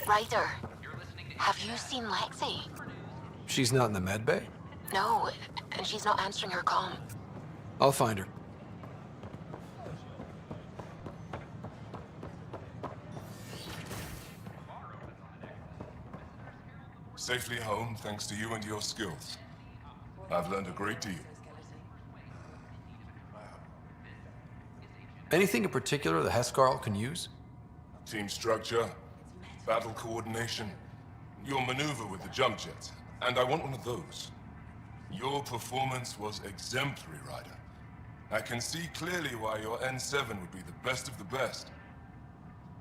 Ryder, have you seen Lexi? She's not in the med bay? No, and she's not answering her comm. I'll find her. Safely home thanks to you and your skills. I've learned a great deal. Anything in particular the Hescarl can use? Team structure, battle coordination, your maneuver with the jump jets, and I want one of those. Your performance was exemplary, Ryder. I can see clearly why your N7 would be the best of the best.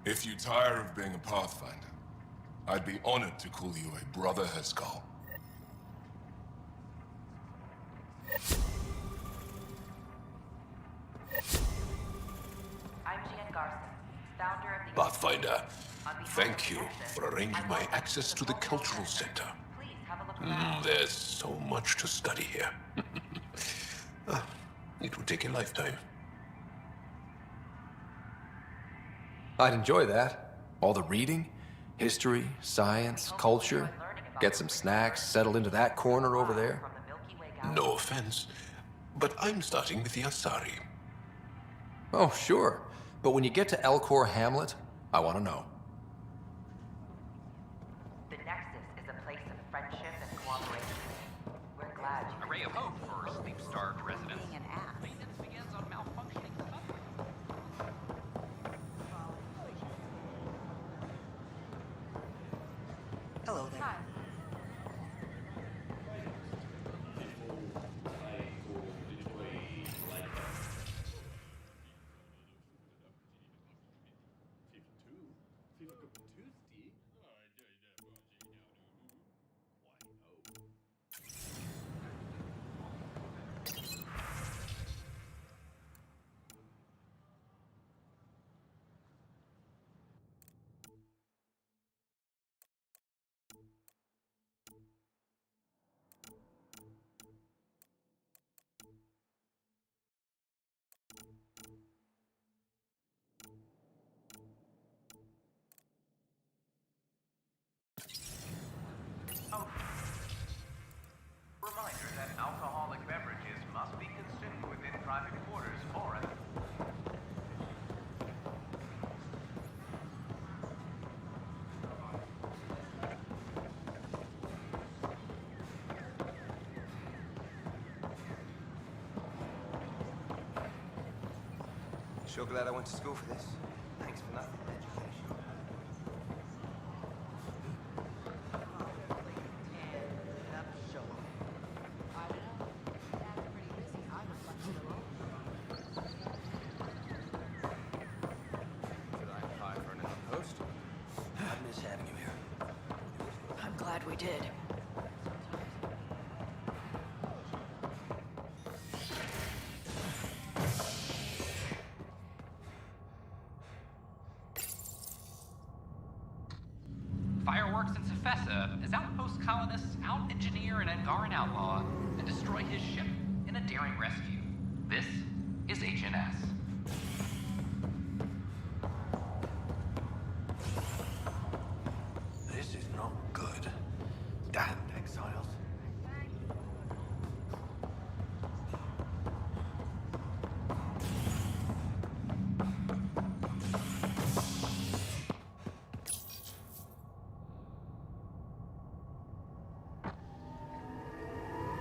If you tire of being a Pathfinder, I'd be honored to call you a brother Hescarl. Pathfinder, thank you for arranging my access to the cultural center. There's so much to study here. It would take a lifetime. I'd enjoy that. All the reading, history, science, culture. Get some snacks, settle into that corner over there. No offense, but I'm starting with the Asari. Oh, sure. But when you get to Elcor Hamlet, I want to know. The Nexus is a place of friendship and cooperation. We're glad you... A ray of hope for sleep-starved residents. Maintenance begins on malfunctioning subway. Hello there. Hi. Reminder that alcoholic beverages must be consumed within private quarters or at... Sure glad I went to school for this. Thanks for nothing, education. Should I apply for another post? I miss having you here. I'm glad we did. Fireworks in Cephessa as outpost colonists out-engineer an Angaran outlaw and destroy his ship in a daring rescue. This is HNS. This is not good. Damned exiles.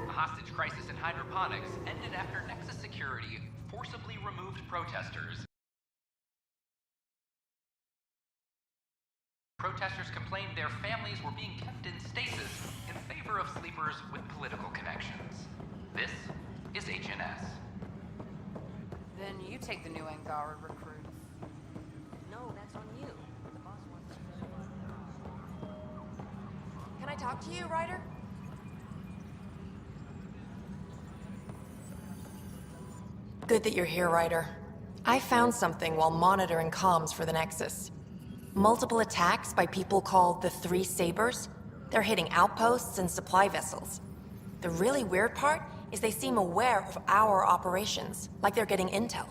A hostage crisis in hydroponics ended after Nexus security forcibly removed protesters Protesters complained their families were being kept in stasis in favor of sleepers with political connections. This is HNS. Then you take the new Angara recruits. No, that's on you. The boss wants Can I talk to you, Ryder? Good that you're here, Ryder. I found something while monitoring comms for the Nexus. Multiple attacks by people called the Three Sabers. They're hitting outposts and supply vessels. The really weird part is they seem aware of our operations, like they're getting intel.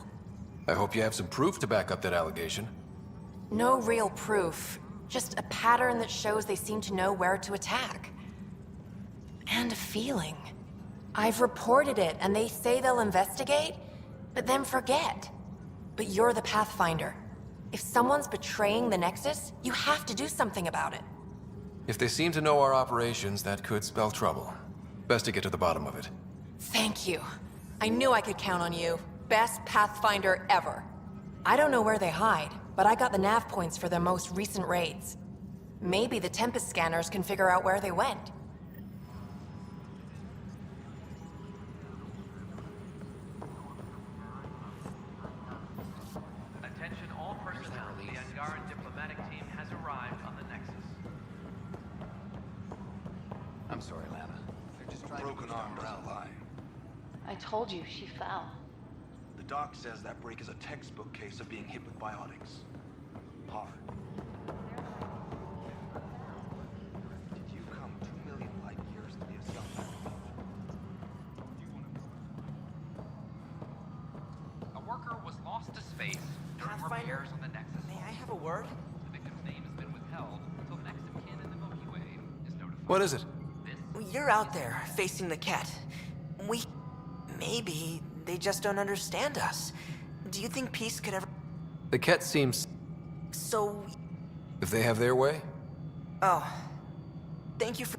I hope you have some proof to back up that allegation. No real proof, just a pattern that shows they seem to know where to attack. And a feeling. I've reported it, and they say they'll investigate, but then forget. But you're the Pathfinder. If someone's betraying the Nexus, you have to do something about it. If they seem to know our operations, that could spell trouble. Best to get to the bottom of it. Thank you. I knew I could count on you. Best Pathfinder ever. I don't know where they hide, but I got the nav points for their most recent raids. Maybe the Tempest scanners can figure out where they went. Attention all personnel. The Angaran diplomatic team has arrived on the Nexus. I'm sorry, Lana. They're just trying Broken to arm doesn't lie. I told you she fell. The doc says that break is a textbook case of being hit with biotics. Hard. Did you come 2 million light years to be a scumbag? A worker was lost to space during Pathfinder? repairs on the Nexus. May I have a word? The victim's name has been withheld until the next of kin in the Milky Way is notified. What is it? You're out there, facing the cat. Maybe they just don't understand us. Do you think peace could ever... The Ket seems... So... If they have their way? Oh. Thank you for...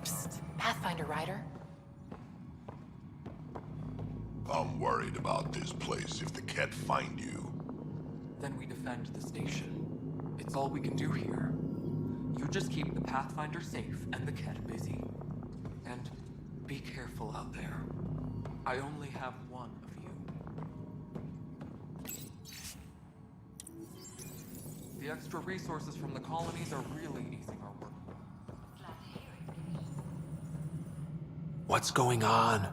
Psst. Pathfinder, Ryder. I'm worried about this place if the Ket find you. Then we defend the station. It's all we can do here. You just keep the Pathfinder safe and the Ket busy. And be careful out there. I only have one of you. The extra resources from the colonies are really easing our work. What's going on?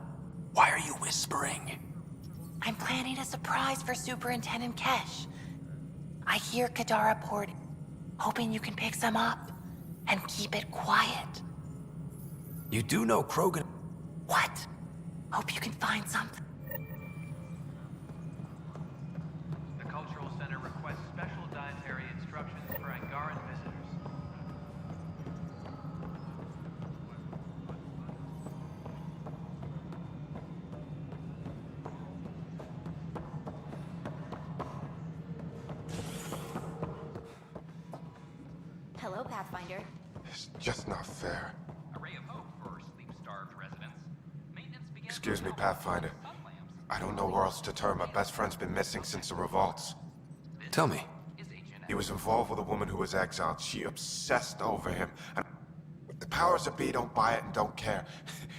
Why are you whispering? I'm planning a surprise for Superintendent Kesh. I hear Kadara poured, hoping you can pick some up and keep it quiet. You do know Krogan... What? Hope you can find something. The Cultural Center requests special dietary instructions for Angaran visitors. Hello, Pathfinder. It's just not fair. A ray of hope for sleep-starved residents. Maintenance began... Excuse me, Pathfinder. I don't know where else to turn. My best friend's been missing since the revolts. Tell me. He was involved with a woman who was exiled. She obsessed over him. And the powers that be don't buy it and don't care.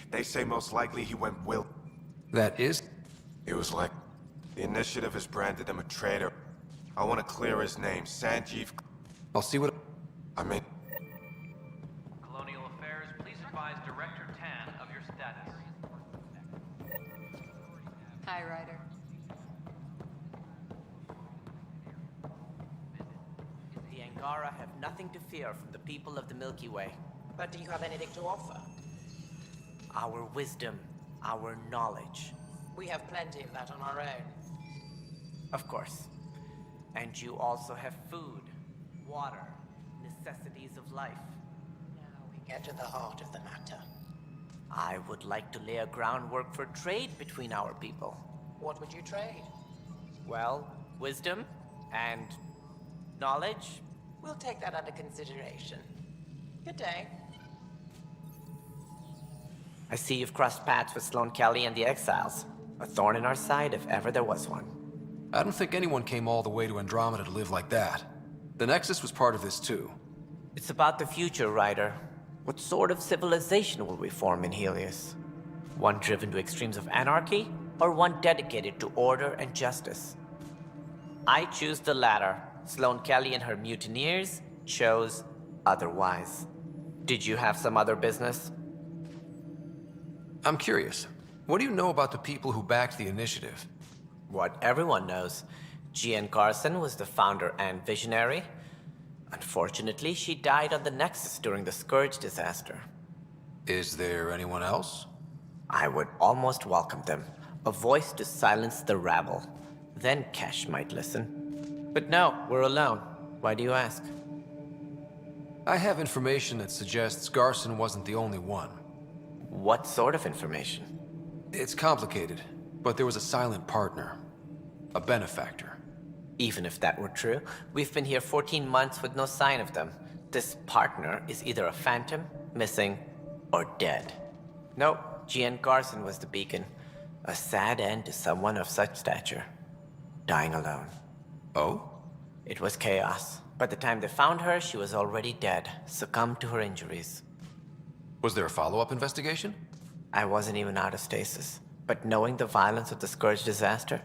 They say most likely he went will. That is... He was like, the initiative has branded him a traitor. I want to clear his name. Sanjeev... I'll see what... I mean... Colonial Affairs, please advise Director Tan of your status. Hi, Ryder. The Angara have nothing to fear from the people of the Milky Way. But do you have anything to offer? Our wisdom, our knowledge. We have plenty of that on our own. Of course. And you also have food, water, necessities of life. Now we get to the heart of the matter. I would like to lay a groundwork for trade between our people. What would you trade? Well, wisdom and knowledge. We'll take that under consideration. Good day. I see you've crossed paths with Sloan Kelly and the Exiles. A thorn in our side if ever there was one. I don't think anyone came all the way to Andromeda to live like that. The Nexus was part of this too. It's about the future, Ryder. What sort of civilization will we form in Helios? One driven to extremes of anarchy, or one dedicated to order and justice? I choose the latter. Sloane Kelly and her mutineers chose otherwise. Did you have some other business? I'm curious. What do you know about the people who backed the initiative? What everyone knows. Jean Carson was the founder and visionary. Unfortunately, she died on the Nexus during the Scourge disaster. Is there anyone else? I would almost welcome them. A voice to silence the rabble. Then Kesh might listen. But no, we're alone. Why do you ask? I have information that suggests Garson wasn't the only one. What sort of information? It's complicated, but there was a silent partner. A benefactor. Even if that were true, we've been here 14 months with no sign of them. This partner is either a phantom, missing, or dead. Nope, Jean Carson was the beacon. A sad end to someone of such stature. Dying alone. Oh? It was chaos. By the time they found her, she was already dead, succumbed to her injuries. Was there a follow-up investigation? I wasn't even out of stasis. But knowing the violence of the Scourge disaster,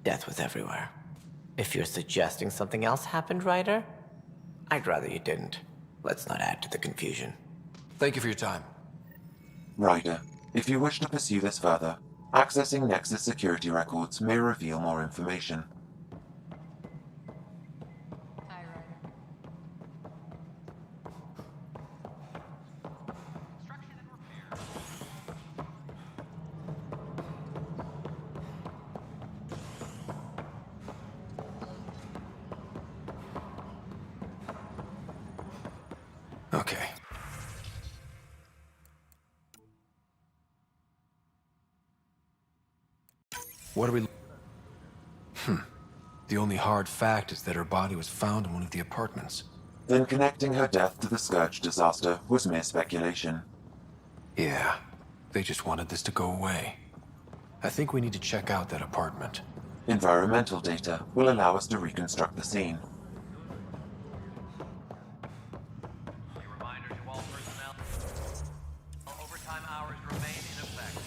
death was everywhere. If you're suggesting something else happened, Ryder, I'd rather you didn't. Let's not add to the confusion. Thank you for your time. Ryder, if you wish to pursue this further, accessing Nexus security records may reveal more information. Okay. What are we... The only hard fact is that her body was found in one of the apartments. Then connecting her death to the Scourge disaster was mere speculation. Yeah, they just wanted this to go away. I think we need to check out that apartment. Environmental data will allow us to reconstruct the scene. Reminder to all personnel. Overtime hours remain in effect.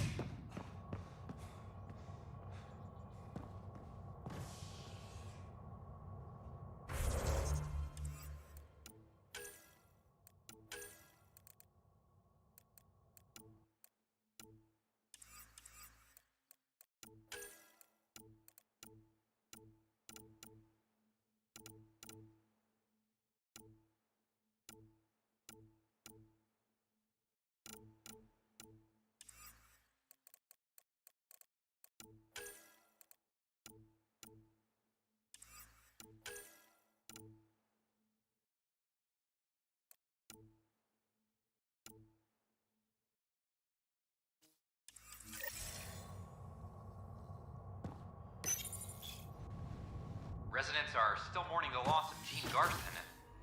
Residents are still mourning the loss of Jean Garson.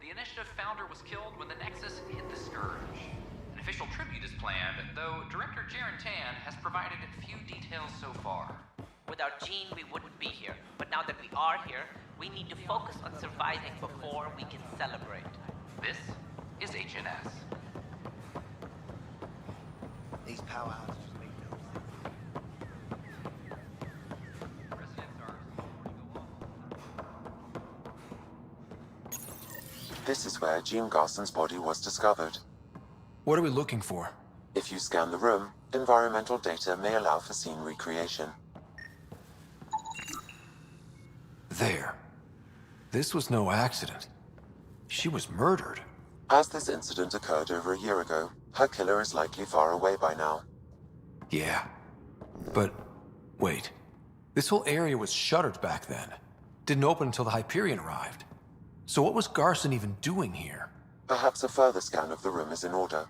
The initiative founder was killed when the Nexus hit the Scourge. An official tribute is planned, though Director Jaren Tan has provided few details so far. Without Jean, we wouldn't be here. But now that we are here, we need to focus on surviving before we can celebrate. This is HNS. These powerhouses make no sense. Residents are This is where Jean Garson's body was discovered. What are we looking for? If you scan the room, environmental data may allow for scene recreation. There. This was no accident. She was murdered. As this incident occurred over a year ago, her killer is likely far away by now. Yeah. But, wait. This whole area was shuttered back then. Didn't open until the Hyperion arrived. So what was Garson even doing here? Perhaps a further scan of the room is in order.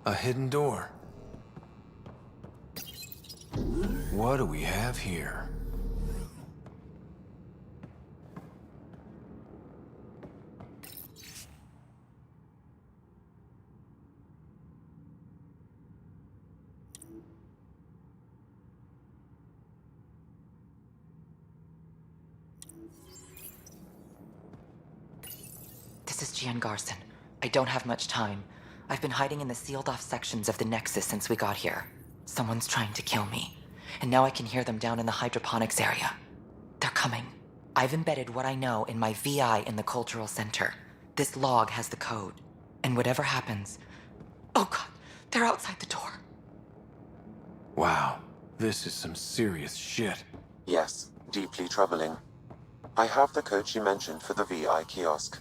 A hidden door. What do we have here? Gian Garson. I don't have much time. I've been hiding in the sealed-off sections of the Nexus since we got here. Someone's trying to kill me, and now I can hear them down in the hydroponics area. They're coming. I've embedded what I know in my VI in the Cultural Center. This log has the code, and whatever happens... Oh god, they're outside the door. Wow, this is some serious shit. Yes, deeply troubling. I have the code she mentioned for the VI kiosk.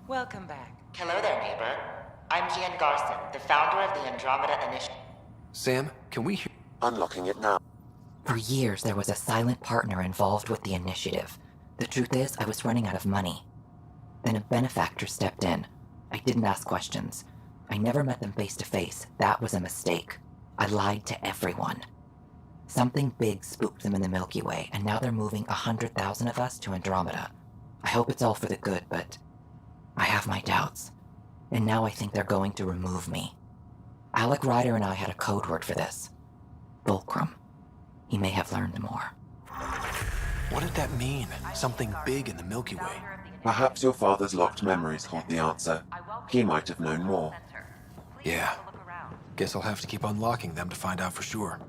Welcome back. Hello there, neighbor. I'm Gian Garson, the founder of the Andromeda Initiative. Sam, can we hear... Unlocking it now. For years, there was a silent partner involved with the initiative. The truth is, I was running out of money. Then a benefactor stepped in. I didn't ask questions. I never met them face to face. That was a mistake. I lied to everyone. Something big spooked them in the Milky Way, and now they're moving 100,000 of us to Andromeda. I hope it's all for the good, but I have my doubts. And now I think they're going to remove me. Alec Ryder and I had a code word for this. Fulcrum. He may have learned more. What did that mean? Something big in the Milky Way. Perhaps your father's locked memories hold the answer. He might have known more. Yeah. Guess I'll have to keep unlocking them to find out for sure.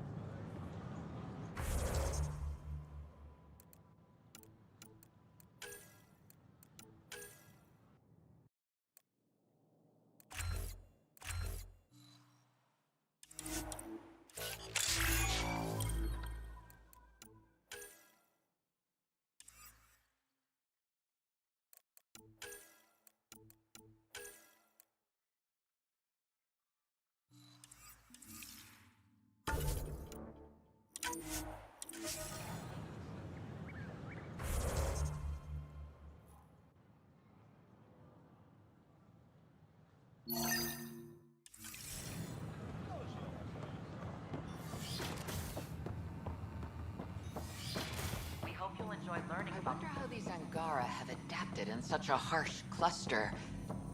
We hope you'll enjoy learning I about... wonder how these Angara have adapted in such a harsh cluster.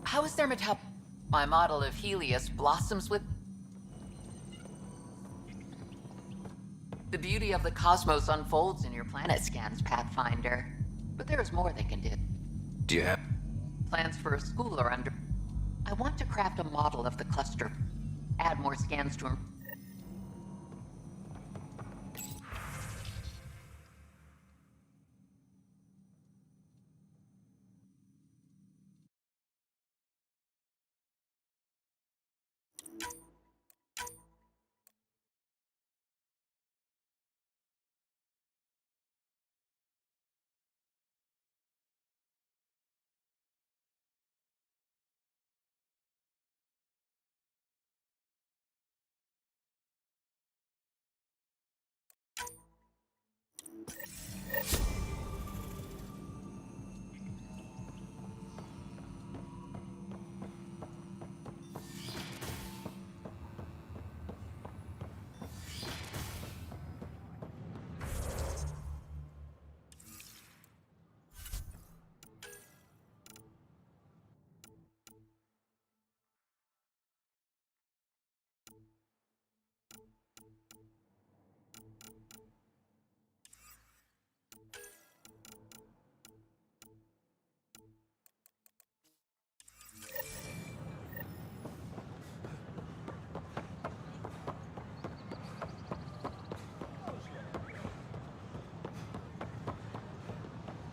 How is their metab... My model of Helios blossoms with... The beauty of the cosmos unfolds in your planet scans, Pathfinder. But there's more they can do. Do you have... Plans for a school are under... I want to craft a model of the cluster. Add more scans to...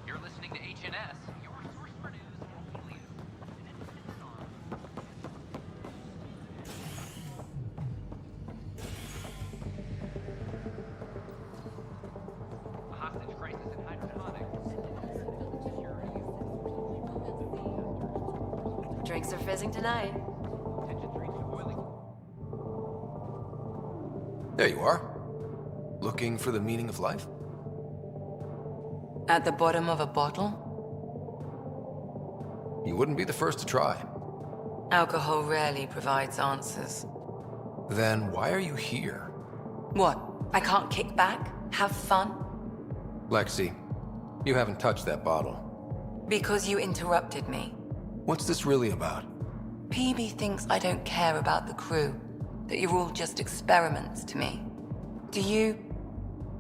You're listening to HNS, your source for news in Helios. A hostage crisis in hydroponics. Drinks are fizzing tonight. Tensions reached a boiling. There you are. Looking for the meaning of life? At the bottom of a bottle? You wouldn't be the first to try. Alcohol rarely provides answers. Then why are you here? What? I can't kick back? Have fun? Lexi, You haven't touched that bottle. Because you interrupted me. What's this really about? PB thinks I don't care about the crew, that you're all just experiments to me. Do you?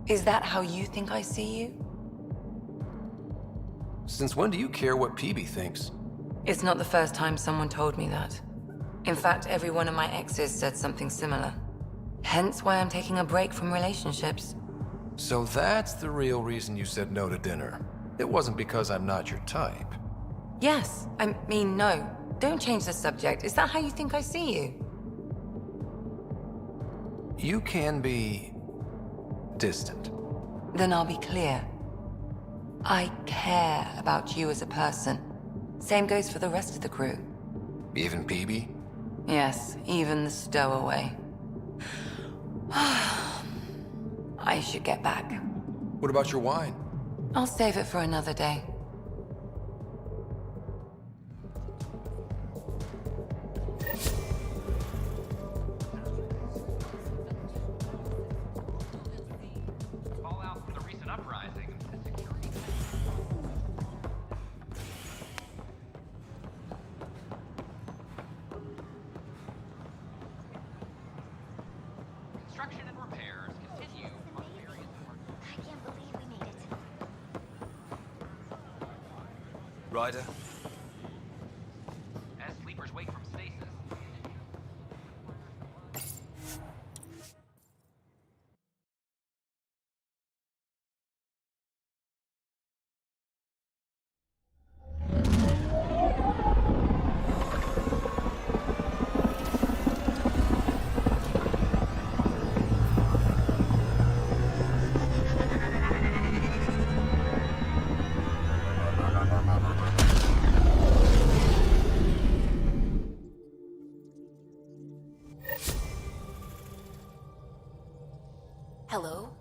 Is that how you think I see you? Since when do you care what PB thinks? It's not the first time someone told me that. In fact, every one of my exes said something similar. Hence why I'm taking a break from relationships. So that's the real reason you said no to dinner. It wasn't because I'm not your type. Yes, I mean no. Don't change the subject. Is that how you think I see you? You can be distant. Then I'll be clear. I care about you as a person. Same goes for the rest of the crew. Even PB? Yes, even the stowaway. I should get back. What about your wine? I'll save it for another day. Fallout from the recent uprising. Construction and repairs continue on various I can't believe we made it. Ryder? as sleepers wake from stasis. Hello?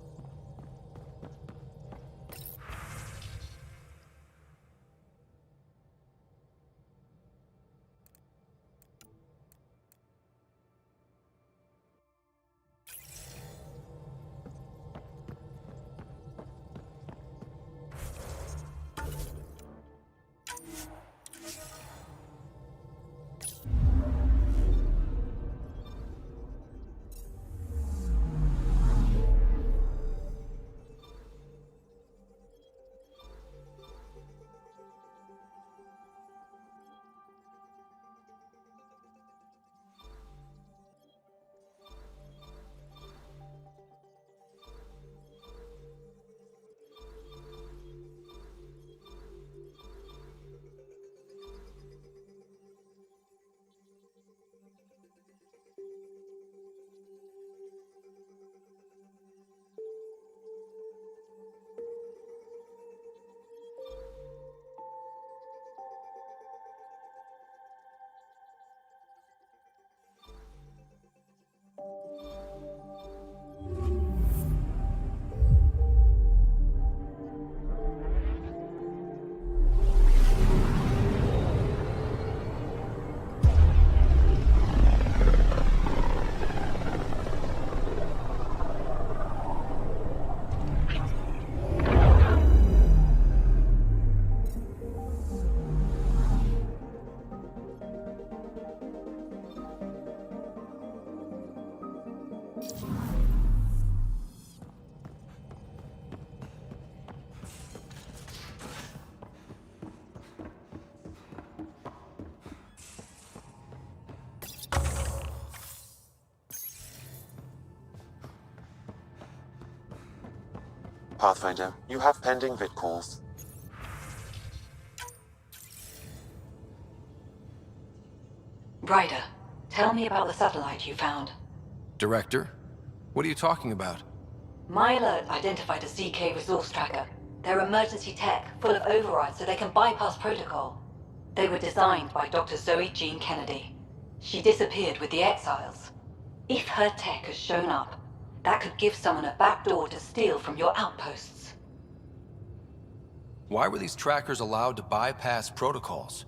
Pathfinder, you have pending vid calls. Ryder, tell me about the satellite you found. Director? What are you talking about? My alert identified a CK resource tracker. They're emergency tech, full of overrides so they can bypass protocol. They were designed by Dr. Zoe Jean Kennedy. She disappeared with the Exiles. If her tech has shown up, that could give someone a backdoor to steal from your outposts. Why were these trackers allowed to bypass protocols?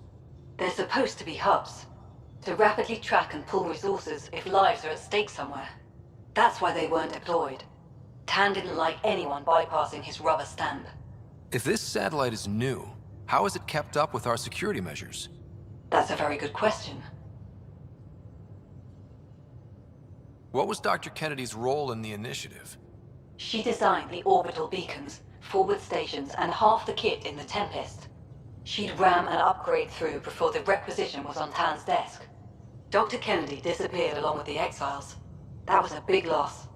They're supposed to be hubs, to rapidly track and pull resources if lives are at stake somewhere. That's why they weren't deployed. Tan didn't like anyone bypassing his rubber stamp. If this satellite is new, how has it kept up with our security measures? That's a very good question. What was Dr. Kennedy's role in the initiative? She designed the orbital beacons, forward stations, and half the kit in the Tempest. She'd ram and upgrade through before the requisition was on Tan's desk. Dr. Kennedy disappeared along with the exiles. That was a big loss.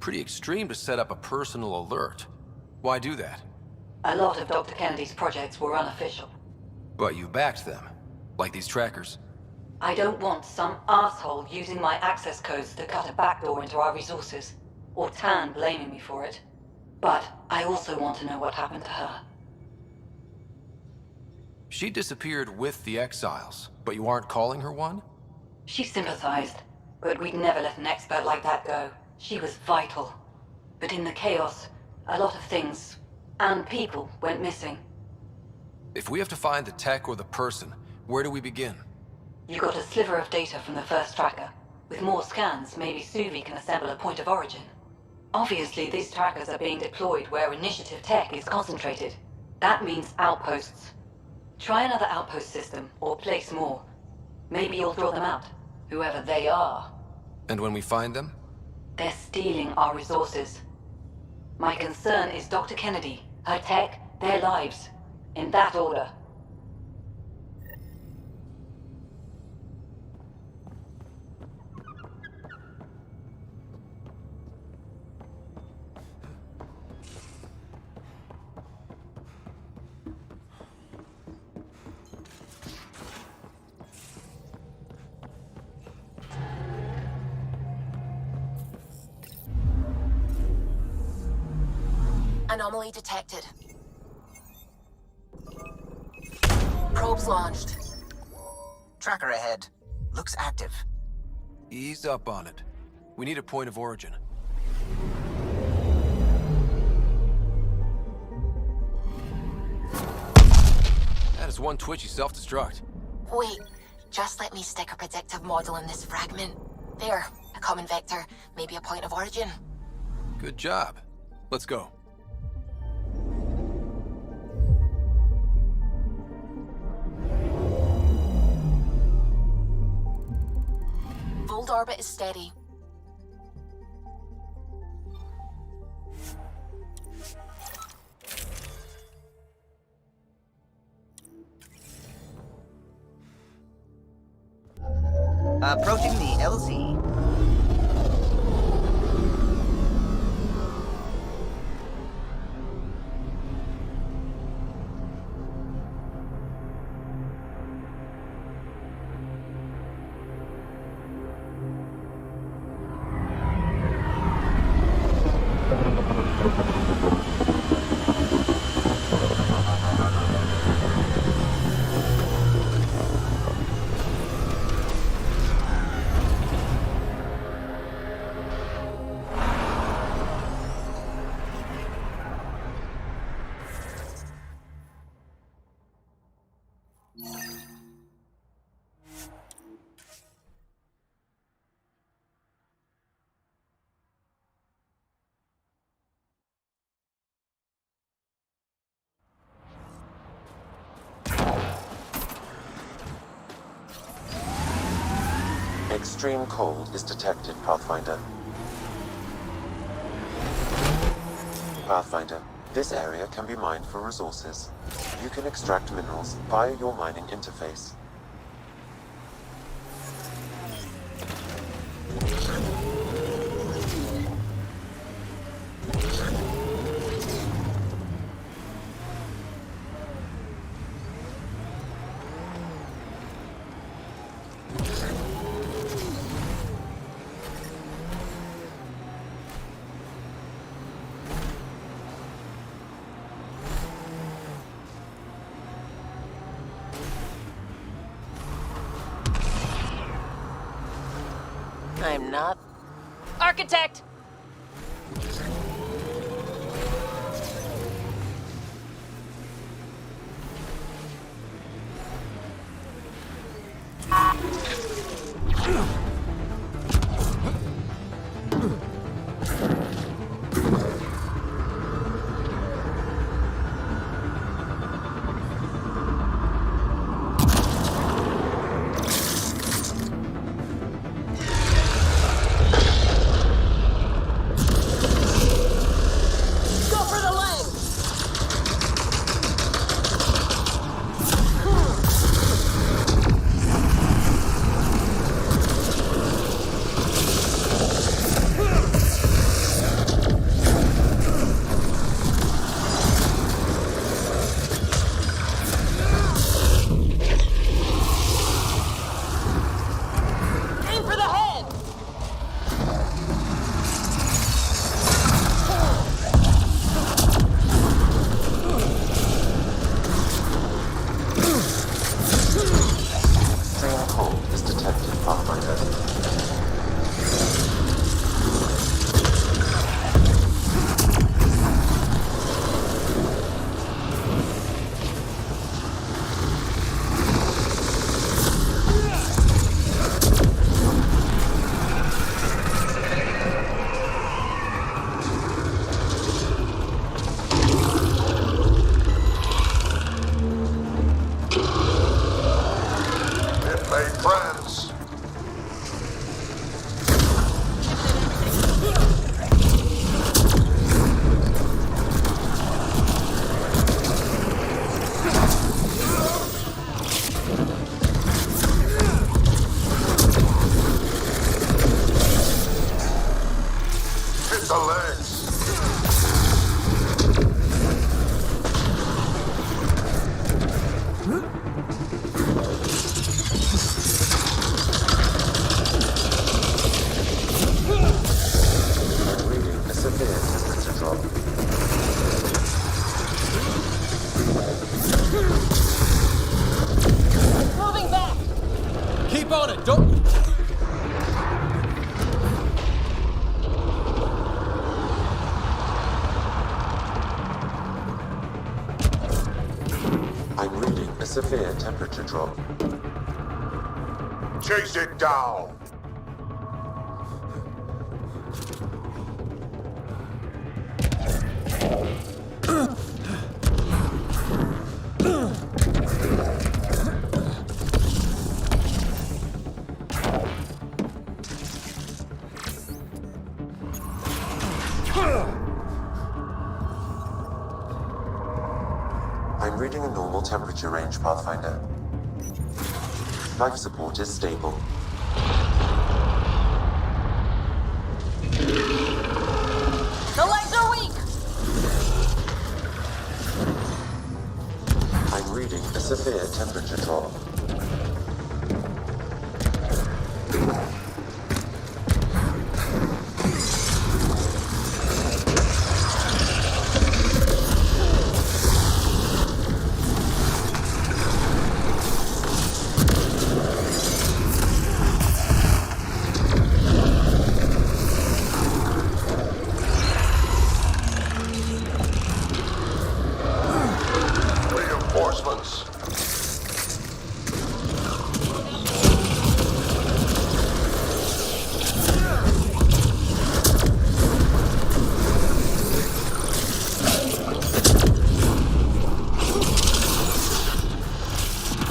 Pretty extreme to set up a personal alert. Why do that? A lot of Dr. Kennedy's projects were unofficial. But you backed them, like these trackers. I don't want some asshole using my access codes to cut a backdoor into our resources, or Tan blaming me for it. But I also want to know what happened to her. She disappeared with the exiles, but you aren't calling her one? She sympathized, but we'd never let an expert like that go. She was vital. But in the chaos, a lot of things, and people, went missing. If we have to find the tech or the person, where do we begin? You got a sliver of data from the first tracker. With more scans, maybe Suvi can assemble a point of origin. Obviously, these trackers are being deployed where initiative tech is concentrated. That means outposts. Try another outpost system, or place more. Maybe you'll draw them out, whoever they are. And when we find them? They're stealing our resources. My concern is Dr. Kennedy, her tech, their lives. In that order. Anomaly detected. Probes launched. Tracker ahead. Looks active. Ease up on it. We need a point of origin. That is one twitchy self-destruct. Wait, just let me stick a predictive model in this fragment. There, a common vector, maybe a point of origin. Good job. Let's go. Fold orbit is steady. Approaching the LZ. Extreme cold is detected, Pathfinder. Pathfinder, this area can be mined for resources. You can extract minerals via your mining interface. I'm not... Architect! Friends. Hit the legs. Moving back! Keep on it, don't... I'm reading a severe temperature drop. Chase it down. I'm reading a normal temperature range, Pathfinder. Life support is stable. The legs are weak! I'm reading a severe temperature drop. Reinforcements.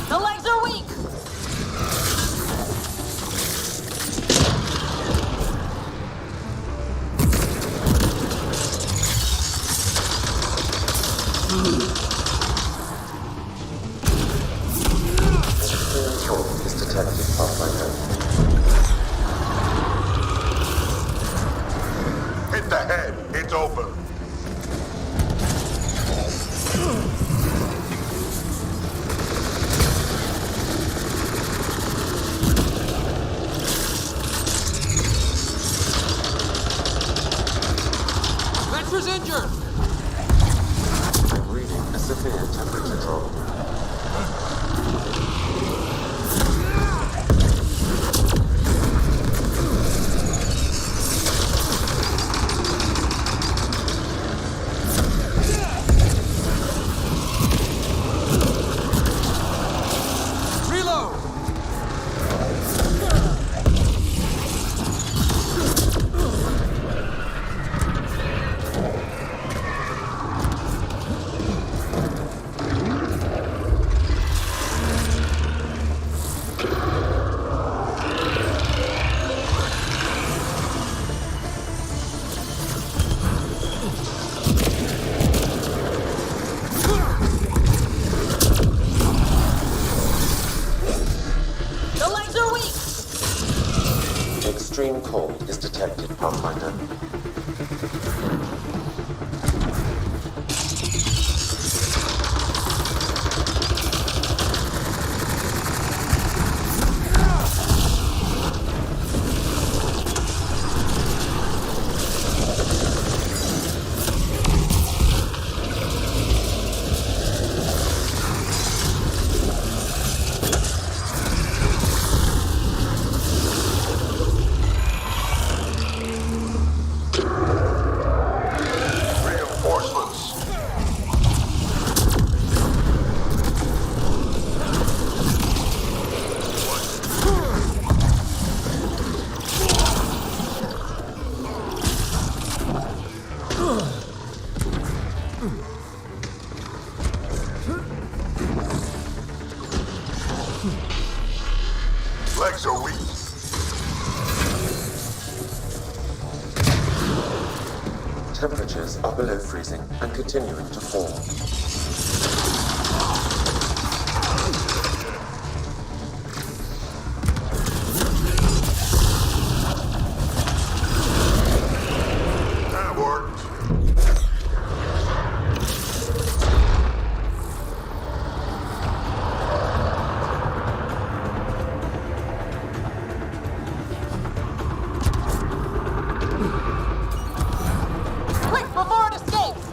The legs are weak! Is detected, Pathfinder. Hit the head. It's open. Ventra's injured! I'm reading a severe temperature drop. Reload! The legs are weak! Extreme cold is detected, Pathfinder. Legs are weak. Temperatures are below freezing and continuing to fall. That worked. Quick, before it escapes!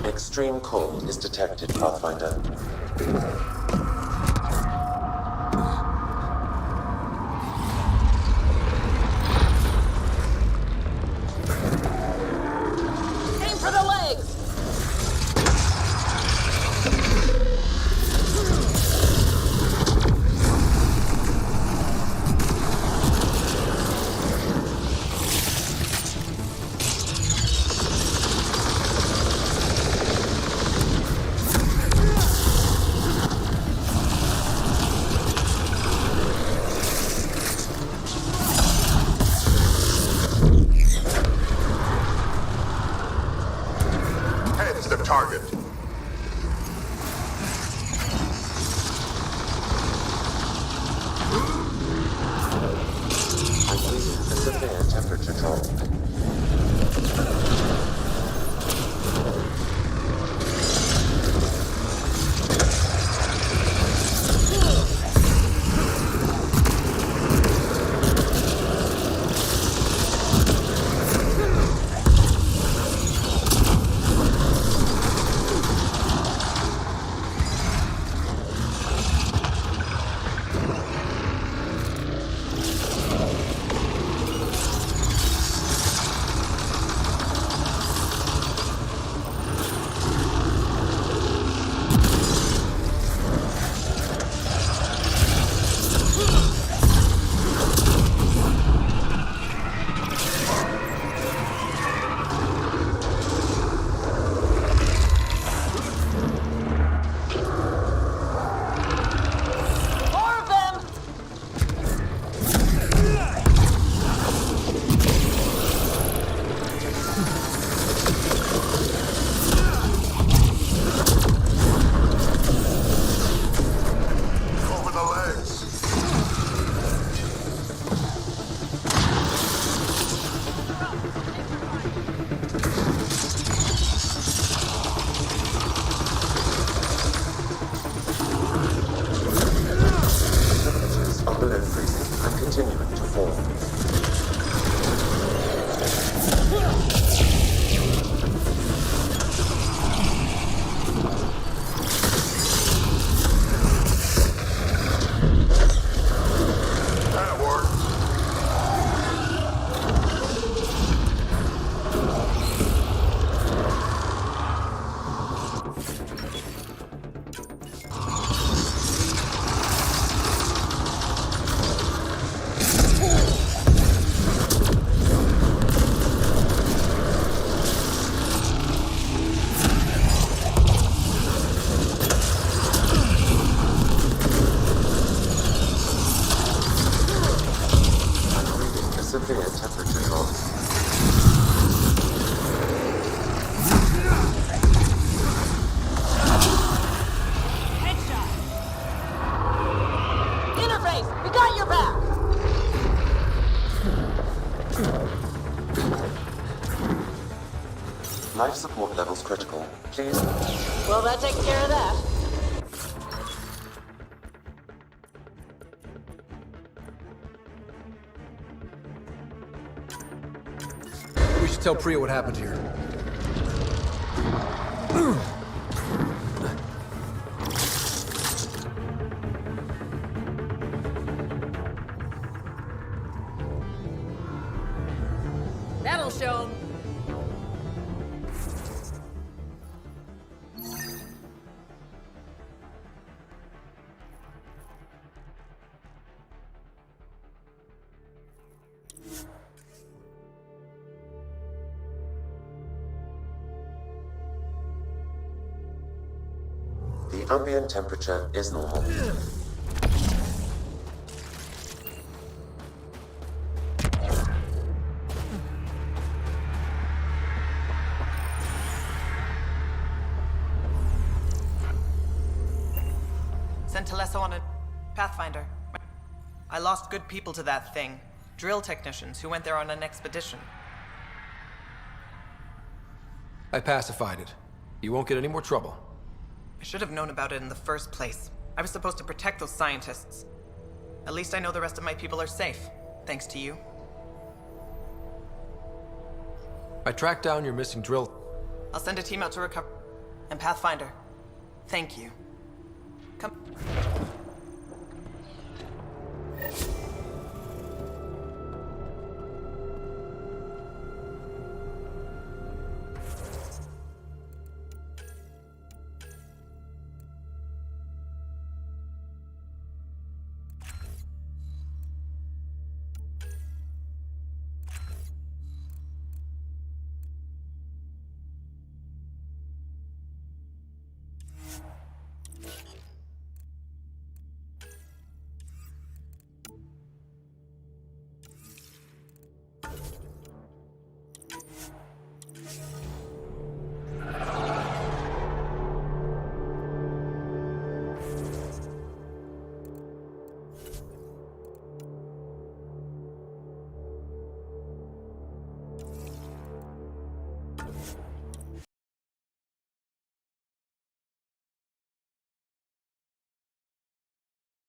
Extreme cold is detected, Pathfinder. Aim for the legs! Head's the target. I see a severe temperature drop. More of them! Over the legs. Temperatures are below freezing and continuing to fall. That worked. A severe temperature drop. Interface, we got your back! Life support levels critical. Please. Well, that takes care of that. We should tell Priya what happened here. That'll show 'em. ambient temperature is normal. Sent Telesso on a Pathfinder. I lost good people to that thing. Drill technicians who went there on an expedition. I pacified it. You won't get any more trouble. I should have known about it in the first place. I was supposed to protect those scientists. At least I know the rest of my people are safe, thanks to you. I tracked down your missing drill. I'll send a team out to recover. And Pathfinder, thank you. Come.